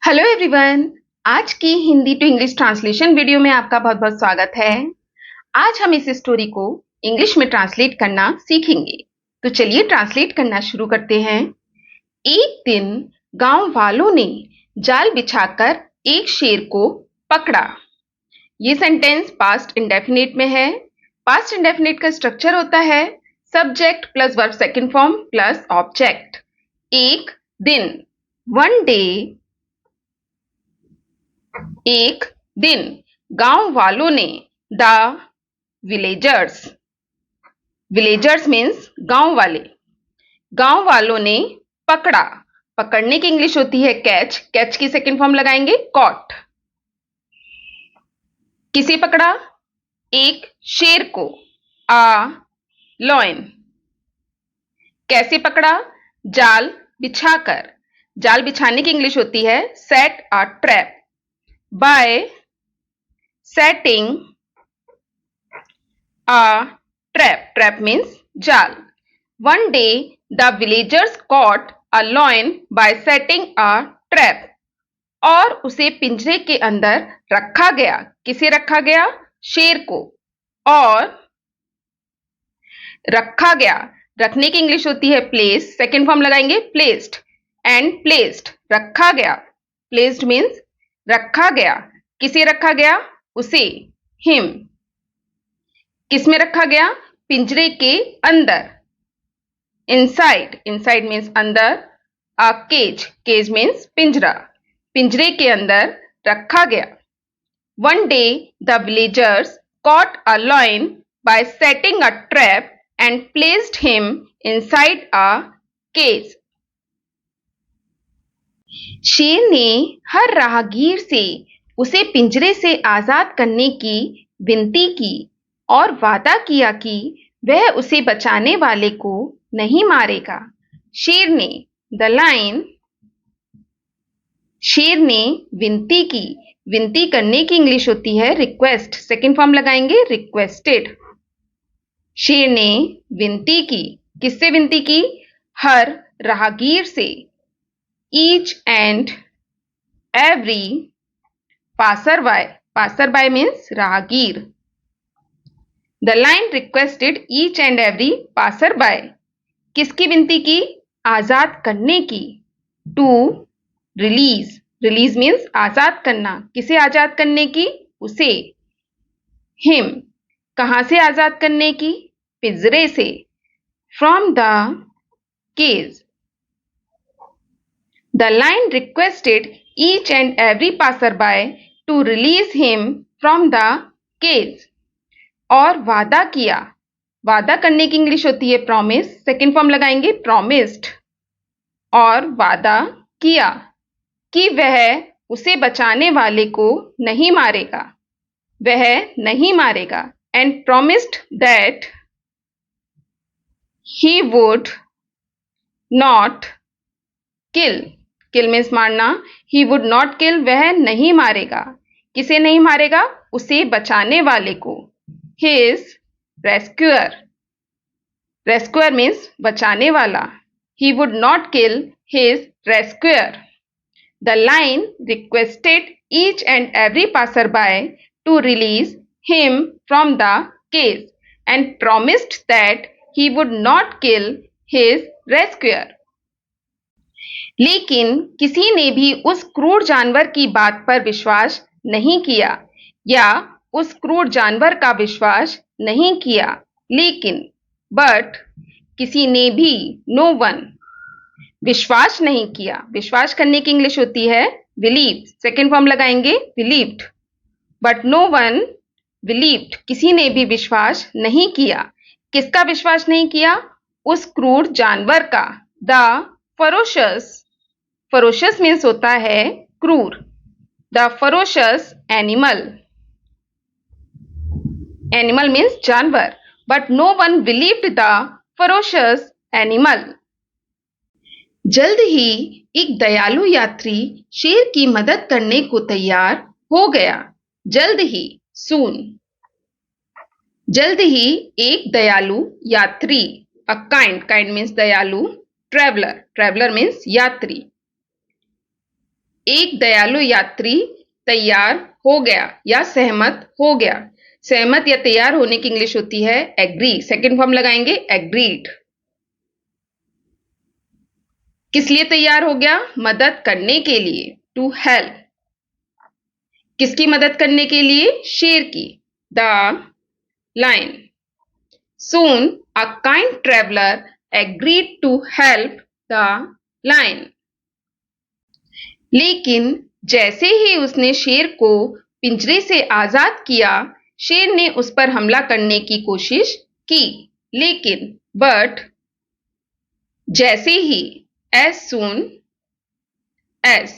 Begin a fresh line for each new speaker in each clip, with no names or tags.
Hello everyone. आज की Hindi to English translation video में आपका बहुत बहुत स्वागत है। आज हम इस स्टोरी को इंग्लिश में ट्रांसलेट करना सीखेंगे। तो चलिए ट्रांसलेट करना शुरू करते हैं। एक दिन गांव वालों ने जाल बिछाकर एक शेर को पकड़ा। ये सेंटेंस पास्ट इंडेफिनिट में है। पास्ट इंडेफिनिट का स्ट्रक्चर होता है subject plus verb second form plus object. एक दिन, वन डे। एक दिन गांव वालों ने, द विलेजर्स, विलेजर्स मीन्स गांव वाले, गांव वालों ने पकड़ा। पकड़ने की इंग्लिश होती है कैच। कैच की सेकंड फॉर्म लगाएंगे कॉट। किसे पकड़ा? एक शेर को, आ लॉयन। कैसे पकड़ा? जाल बिछाकर। जाल बिछाने की इंग्लिश होती है set a trap. By setting a trap. Trap means जाल. One day the villagers caught a lion by setting a trap. और उसे पिंजरे के अंदर रखा गया। किसे रखा गया? शेर को। और रखा गया, रखने की इंग्लिश होती है प्लेस। सेकेंड फॉर्म लगाएंगे प्लेस्ड एंड प्लेस्ड। रखा गया, प्लेस्ड मीन्स रखा गया। किसे रखा गया? उसे, हिम। किस में रखा गया? पिंजरे के अंदर, इनसाइड। इनसाइड मीन्स अंदर। अ केज, केज मीन्स पिंजरा। पिंजरे के अंदर रखा गया। One day the villagers caught a lion by setting a trap and placed him inside a cage. शेर ने हर राहगीर से उसे पिंजरे से आजाद करने की विनती की और वादा किया कि वह उसे बचाने वाले को नहीं मारेगा। शेर ने, द लायन, शेर ने विनती की। विनती करने की इंग्लिश होती है रिक्वेस्ट। सेकंड फॉर्म लगाएंगे रिक्वेस्टेड। शेर ने विनती की। किससे विनती की? हर राहगीर से। Each and every passerby. Passerby means राहगीर। The lion requested each and every passerby. किसकी विनती की? आजाद करने की। To release. Release means आजाद करना। किसे आजाद करने की? उसे, him। कहां से आजाद करने की? पिंजरे से। From the cage. The lion requested each and every passerby to release him from the cage. और वादा किया। वादा करने की इंग्लिश होती है प्रॉमिस। सेकेंड फॉर्म लगाएंगे प्रॉमिस्ड। और वादा किया कि वह उसे बचाने वाले को नहीं मारेगा। वह नहीं मारेगा। And promised that he would not kill. Kill means मारना। ही वुड नॉट किल, वह नहीं मारेगा। किसे नहीं मारेगा? उसे बचाने वाले को। His rescuer. रेस्क्यूअर मीन्स बचाने वाला। He would not kill his rescuer. The lion requested each and every passer by to release him from the cage and promised that he would not kill his rescuer. लेकिन किसी ने भी उस क्रूर जानवर की बात पर विश्वास नहीं किया, या उस क्रूर जानवर का विश्वास नहीं किया। लेकिन, बट, किसी ने भी, नो वन, विश्वास नहीं किया। विश्वास करने की इंग्लिश होती है बिलीव। सेकेंड फॉर्म लगाएंगे believed. But no one believed, किसी ने भी विश्वास नहीं किया। किसका विश्वास नहीं किया? उस क्रूर जानवर का। द फरोशस। फरोशस मीन्स होता है क्रूर। The ferocious animal. Animal means जानवर। But no one believed the ferocious animal. जल्द ही एक दयालु यात्री शेर की मदद करने को तैयार हो गया। जल्द ही, सून। जल्द ही एक दयालु यात्री, अ काइंड, काइंड मीन्स दयालु, ट्रेवलर, ट्रेवलर मीन्स यात्री। एक दयालु यात्री तैयार हो गया या सहमत हो गया। सहमत या तैयार होने की इंग्लिश होती है एग्री। सेकंड फॉर्म लगाएंगे एग्रीड। किस लिए तैयार हो गया? मदद करने के लिए, टू हेल्प। किसकी मदद करने के लिए? शेर की, the lion. Soon a kind traveler agreed to help the lion. लेकिन जैसे ही उसने शेर को पिंजरे से आजाद किया, शेर ने उस पर हमला करने की कोशिश की। लेकिन बट जैसे ही, as soon as,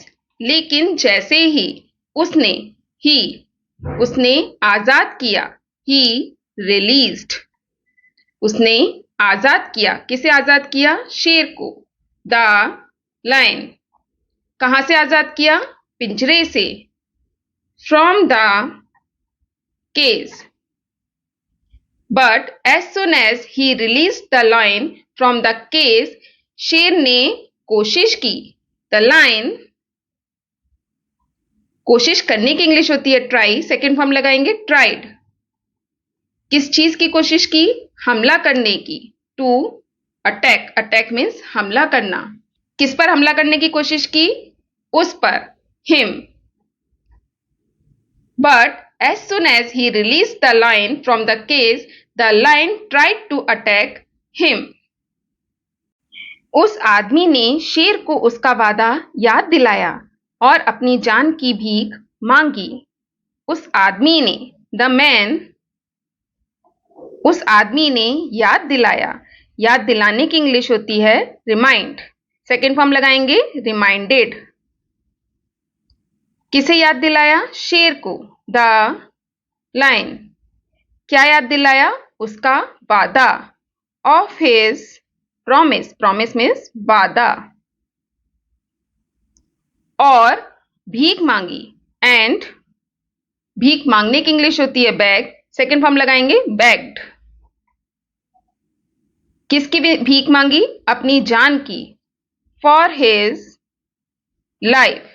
लेकिन जैसे ही उसने, ही, उसने आजाद किया, he released, उसने आजाद किया। किसे आजाद किया? शेर को, द लायन। कहां से आजाद किया? पिंजरे से, from the cage. But as soon as he release the lion from the cage, शेर ने कोशिश की। द लायन, कोशिश करने की इंग्लिश होती है ट्राई। सेकेंड फॉर्म लगाएंगे ट्राइड। किस चीज की कोशिश की? हमला करने की, टू अटैक। अटैक मीन्स हमला करना। किस पर हमला करने की कोशिश की? उस पर, him. But as soon as he release the lion from the cage, the lion tried to attack him. उस आदमी ने शेर को उसका वादा याद दिलाया और अपनी जान की भीख मांगी। उस आदमी ने, द मैन, उस आदमी ने याद दिलाया। याद दिलाने की इंग्लिश होती है रिमाइंड। सेकेंड फॉर्म लगाएंगे रिमाइंडेड। किसे याद दिलाया? शेर को, द लायन। क्या याद दिलाया? उसका वादा, of his promise. Promise means वादा। और भीख मांगी, एंड भीख मांगने की इंग्लिश होती है बैग। सेकेंड फॉर्म लगाएंगे बेग्ड। किसकी भीख मांगी? अपनी जान की, for his life.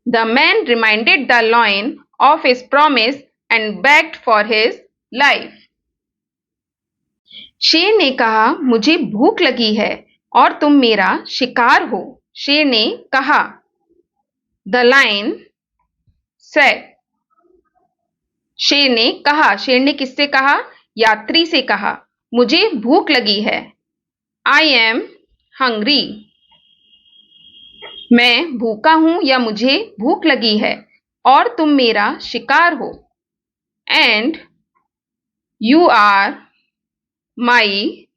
The man reminded the lion of his promise and begged for his life. शेर ने कहा, मुझे भूख लगी है और तुम मेरा शिकार हो। शेर ने कहा, द लायन सेड। शेर ने कहा। शेर ने किससे कहा? यात्री से कहा, मुझे भूख लगी है। आई एम हंग्री। मैं भूखा हूं या मुझे भूख लगी है, और तुम मेरा शिकार हो। And you are my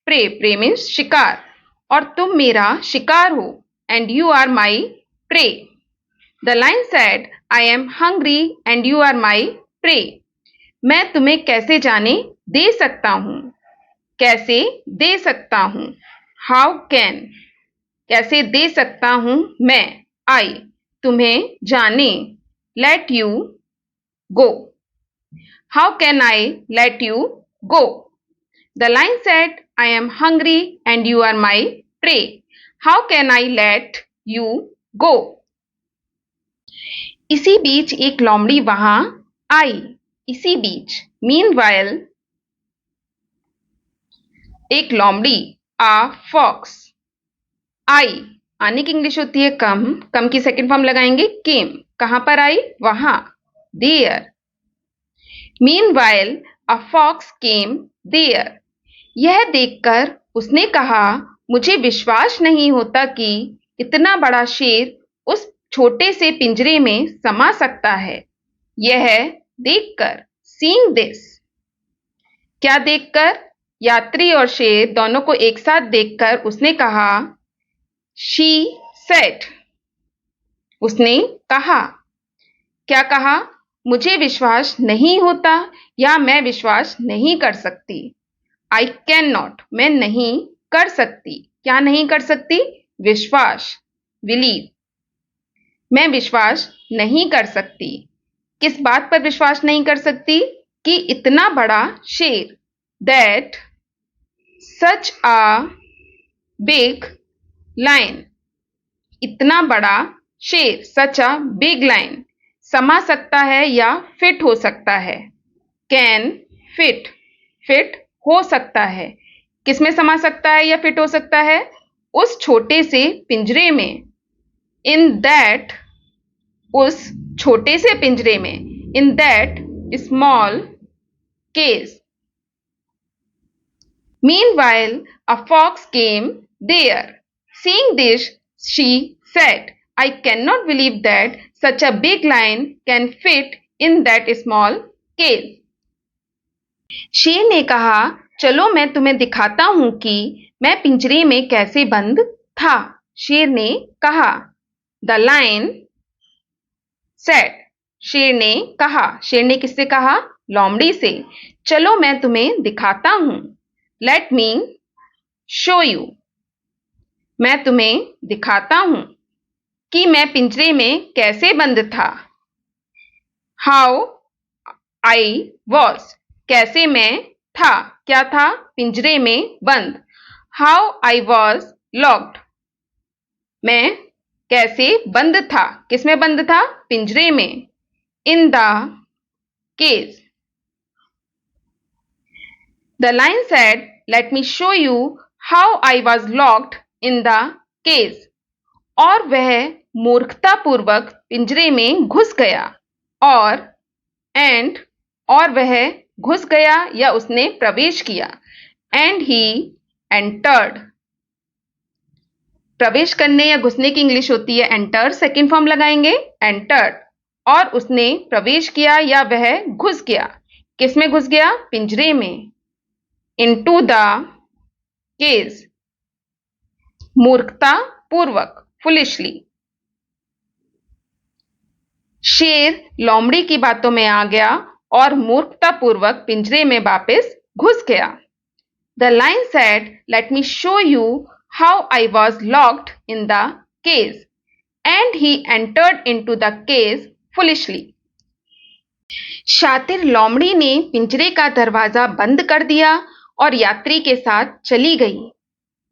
prey. Prey means शिकार। और तुम मेरा शिकार हो। And you are my prey. The lion said, I am hungry and you are my prey. मैं तुम्हें कैसे जाने दे सकता हूं? कैसे दे सकता हूं? How can. कैसे दे सकता हूं मैं, आई, तुम्हें जाने, let you go. How can I let you go? The lion said, I am hungry and you are my prey. How can I let you go? इसी बीच एक लोमड़ी वहां आई। इसी बीच, मीनवाइल, एक लोमड़ी, आ फॉक्स। आई, आने की इंग्लिश होती है कम। कम की सेकेंड फॉर्म लगाएंगे केम। कहां पर आई? वहां, there. Meanwhile a fox came there. यह देखकर उसने कहा, मुझे विश्वास नहीं होता कि इतना बड़ा शेर उस छोटे से पिंजरे में समा सकता है। यह देखकर, सीइंग दिस। क्या देखकर? यात्री और शेर दोनों को एक साथ देखकर उसने कहा, शी सेड। उसने कहा। क्या कहा? मुझे विश्वास नहीं होता या मैं विश्वास नहीं कर सकती। आई कैन नॉट, मैं नहीं कर सकती। क्या नहीं कर सकती? विश्वास, बिलीव। मैं विश्वास नहीं कर सकती। किस बात पर विश्वास नहीं कर सकती? कि इतना बड़ा शेर, that such a big lion, इतना बड़ा शेर सच अ बिग लाइन समा सकता है या फिट हो सकता है। कैन फिट फिट हो सकता है। किसमें समा सकता है या फिट हो सकता है? उस छोटे से पिंजरे में। इन दैट उस छोटे से पिंजरे में। In that small cage. Meanwhile, a fox came there. Seeing this, she said, I cannot believe that such a big lion can fit in that small cage. शेर ने कहा, चलो मैं तुम्हें दिखाता हूं कि मैं पिंजरे में कैसे बंद था। शेर ने कहा। The lion said. शेर ने कहा। शेर ने किससे कहा? लोमड़ी से। चलो मैं तुम्हें दिखाता हूं। Let me show you. मैं तुम्हें दिखाता हूं कि मैं पिंजरे में कैसे बंद था। How I was. कैसे मैं था। क्या था? पिंजरे में बंद। How I was locked. मैं कैसे बंद था। किसमें बंद था? पिंजरे में। In the cage. The lion said, Let me show you how I was locked in the cage. और वह मूर्खतापूर्वक पिंजरे में घुस गया। और वह घुस गया या उसने प्रवेश किया। And he entered. प्रवेश करने या घुसने की इंग्लिश होती है एंटर। सेकेंड फॉर्म लगाएंगे एंटर्ड। और उसने प्रवेश किया या वह घुस गया। किसमें घुस गया? पिंजरे में। into the cage. मूर्खता पूर्वक foolishly. शेर लोमड़ी की बातों में आ गया और मूर्खता पूर्वक पिंजरे में वापस घुस गया। The lion said, Let me show you how I was locked in the cage. And he entered into the cage foolishly. शातिर लोमड़ी ने पिंजरे का दरवाजा बंद कर दिया और यात्री के साथ चली गई।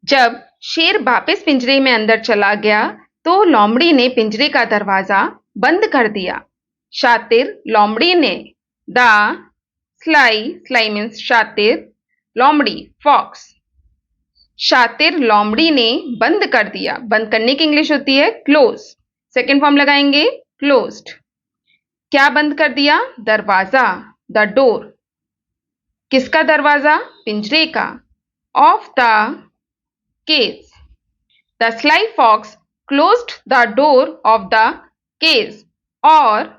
जब शेर वापस पिंजरे में अंदर चला गया तो लोमड़ी ने पिंजरे का दरवाजा बंद कर दिया। शातिर लोमड़ी ने। द स्लाई मीन्स शातिर, लोमड़ी फॉक्स। शातिर लोमड़ी ने बंद कर दिया। बंद करने की इंग्लिश होती है क्लोज। सेकेंड फॉर्म लगाएंगे क्लोज्ड। क्या बंद कर दिया? दरवाजा, द डोर। किसका दरवाजा? पिंजरे का। Of the cage. The sly fox closed the door of the cage. और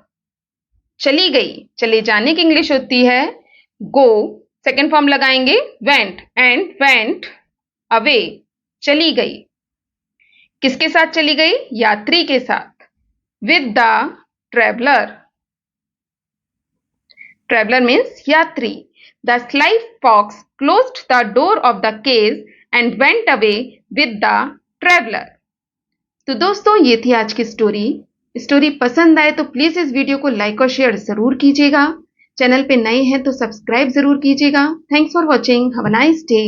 चली गई। चले जाने की इंग्लिश होती है गो। सेकेंड फॉर्म लगाएंगे वेंट। एंड वेंट अवे, चली गई। किसके साथ चली गई? यात्री के साथ। With the traveller. Traveller means यात्री। The sly fox closed the door of the cage and went away with the traveler. तो दोस्तों ये थी आज की स्टोरी पसंद आए तो प्लीज इस वीडियो को लाइक और शेयर जरूर कीजिएगा। चैनल पे नए हैं तो सब्सक्राइब जरूर कीजिएगा। Thanks for watching. Have a nice day.